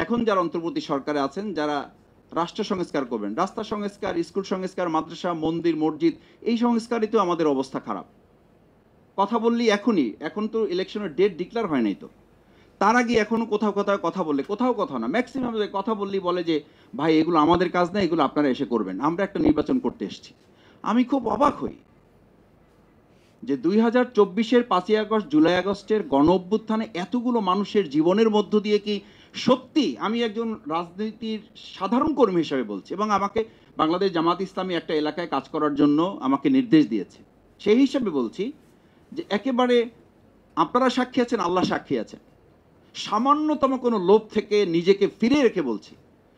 এখন যারা অন্তর্বর্তী সরকারে আছেন, যারা রাষ্ট্র সংস্কার করবেন, রাস্তা সংস্কার, স্কুল সংস্কার, মাদ্রাসা, মন্দির, মসজিদ, এই সংস্কারিতেও আমাদের অবস্থা খারাপ। কথা বললি এখনই, এখন তো ইলেকশনের ডেট ডিক্লেয়ার হয় নাই তো, তার আগে এখনো কোথাও কোথাও কথা বললে, কোথাও কথা না, ম্যাক্সিমাম কথা বললেই বলে যে ভাই এগুলো আমাদের কাজ না, এগুলো আপনারা এসে করবেন, আমরা একটা নির্বাচন করতে এসেছি। আমি খুব অবাক হই যে 2024-এর 5ই আগস্ট, জুলাই আগস্টের গণ অভ্যুত্থানে এতগুলো মানুষের জীবনের মধ্য দিয়ে কি সত্যি, আমি একজন রাজনীতির সাধারণ কর্মী হিসেবে বলছি, এবং আমাকে বাংলাদেশ জামাত ইসলামী একটা এলাকায় কাজ করার জন্য আমাকে নির্দেশ দিয়েছে, সেই হিসাবে বলছি যে একেবারে আপনারা সাক্ষী আছেন, আল্লাহ সাক্ষী আছেন, সামান্যতম কোনো লোভ থেকে নিজেকে ফিরে রেখে বলছি,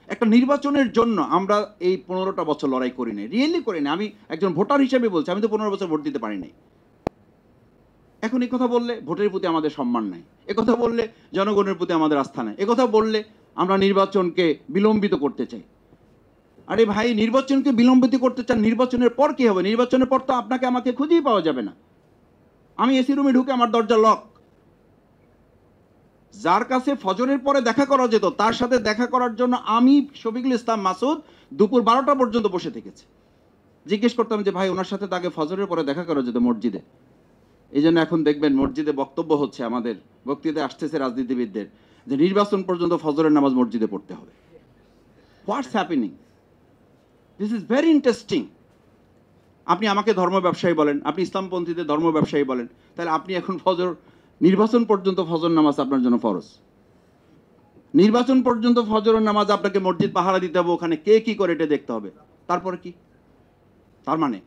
একটা নির্বাচনের জন্য আমরা এই 15টা বছর লড়াই করি নাই, রিয়েলি করি না। আমি একজন ভোটার হিসেবে বলছি, আমি তো 15 বছর ভোট দিতে পারি নাই। এখন এই কথা বললে ভোটের প্রতি আমাদের সম্মান নাই, একথা বললে জনগণের প্রতি আমাদের আস্থা নাই, একথা বললে আমরা নির্বাচনকে বিলম্বিত করতে চাই। আরে ভাই, নির্বাচনকে বিলম্বিত করতে চান, নির্বাচনের পর কি হবে? নির্বাচনের পর তো আপনাকে আমাকে খুঁজেই পাওয়া যাবে না। আমি এসি রুমে ঢুকে আমার দরজা লক। যার কাছে ফজরের পরে দেখা করা যেত, তার সাথে দেখা করার জন্য আমি শফিকুল ইসলাম মাসুদ দুপুর 12টা পর্যন্ত বসে থেকেছি। জিজ্ঞেস করতাম যে ভাই, ওনার সাথে তাকে ফজরের পরে দেখা করা যেত মসজিদে। এই জন্য এখন দেখবেন মসজিদে বক্তব্য হচ্ছে, আমাদের বক্তৃতায় আসতেছে রাজনীতিবিদদের, যে নির্বাচন পর্যন্ত ফজরের নামাজ মসজিদে পড়তে হবে। What's happening? This is very interesting. আপনি আমাকে ধর্ম ব্যবসায়ী বলেন, আপনি ইসলামপন্থীদের ধর্ম ব্যবসায়ী বলেন, তাহলে আপনি এখন নির্বাচন পর্যন্ত ফজর নামাজ আপনার জন্য ফরজ। নির্বাচন পর্যন্ত ফজরের নামাজ আপনাকে মসজিদ পাহারা দিতে হবে, ওখানে কে কি করে এটা দেখতে হবে। তারপরে কি? তার মানে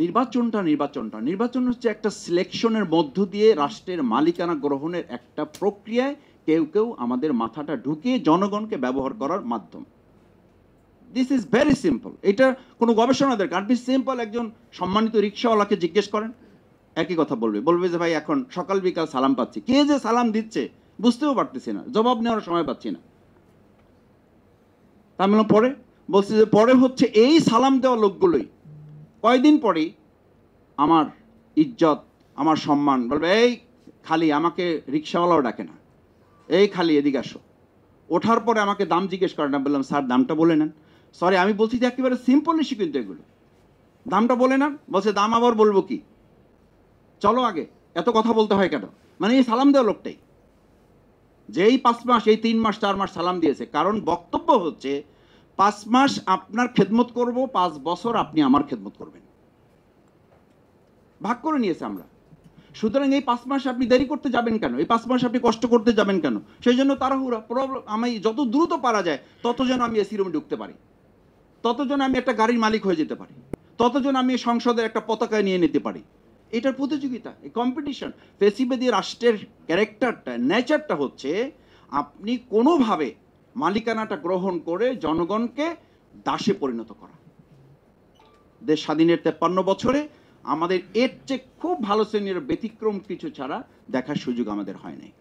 নির্বাচন হচ্ছে একটা সিলেকশনের মধ্য দিয়ে রাষ্ট্রের মালিকানা গ্রহণের একটা প্রক্রিয়ায় কেউ কেউ আমাদের মাথাটা ঢুকিয়ে জনগণকে ব্যবহার করার মাধ্যম। This is very simple. এটা কোনো গবেষণা দরকার। আপনি সিম্পল একজন সম্মানিত রিক্সাওয়ালাকে জিজ্ঞেস করেন, একই কথা বলবে যে ভাই এখন সকাল বিকাল সালাম পাচ্ছি, কে যে সালাম দিচ্ছে বুঝতেও পারতেছি না, জবাব নেওয়ার সময় পাচ্ছি না। তার মানে পরে বলছে যে পরে হচ্ছে এই সালাম দেওয়া লোকগুলোই কয়দিন পরেই আমার ইজ্জত, আমার সম্মান বলবে, এই খালি আমাকে রিক্সাওয়ালাও ডাকে না, এই খালি এদিকে আসো। ওঠার পরে আমাকে দাম জিজ্ঞেস করে না, বললাম স্যার দামটা বলে নেন। সরি, আমি বলছি যে একেবারে সিম্পল ইস্যু কিন্তু এগুলো, দামটা বলে নেন। বলছে দাম আবার বলবো কি, চলো আগে, এত কথা বলতে হয় কেন? মানে এই সালাম দেওয়া লোকটাই, যে এই 5 মাস, এই 3 মাস 4 মাস সালাম দিয়েছে, কারণ বক্তব্য হচ্ছে 5 মাস আপনার খেদমত করব, 5 বছর আপনি আমার খেদমত করবেন, ভাগ করে নিয়েছে আমরা। সুতরাং এই 5 মাস আপনি দেরি করতে যাবেন কেন? এই 5 মাস আপনি কষ্ট করতে যাবেন কেন? সেই জন্য তাড়াহুড়া প্রবলেম। আমি যত দ্রুত পারা যায় তত যেন আমি এসি রুমে ঢুকতে পারি, তত যেন আমি একটা গাড়ির মালিক হয়ে যেতে পারি, তত যেন আমি সংসদের একটা পতাকা নিয়ে নিতে পারি। এটার প্রতিযোগিতা, এই কম্পিটিশন। ফেসিবাদী রাষ্ট্রের ক্যারেক্টারটা, নেচারটা হচ্ছে আপনি কোনোভাবে মালিকানাটা গ্রহণ করে জনগণকে দাসে পরিণত করা। দেশ স্বাধীনের 53 বছরে আমাদের এর চেয়ে খুব ভালো শ্রেণীর ব্যতিক্রম কিছু ছাড়া দেখার সুযোগ আমাদের হয় নাই।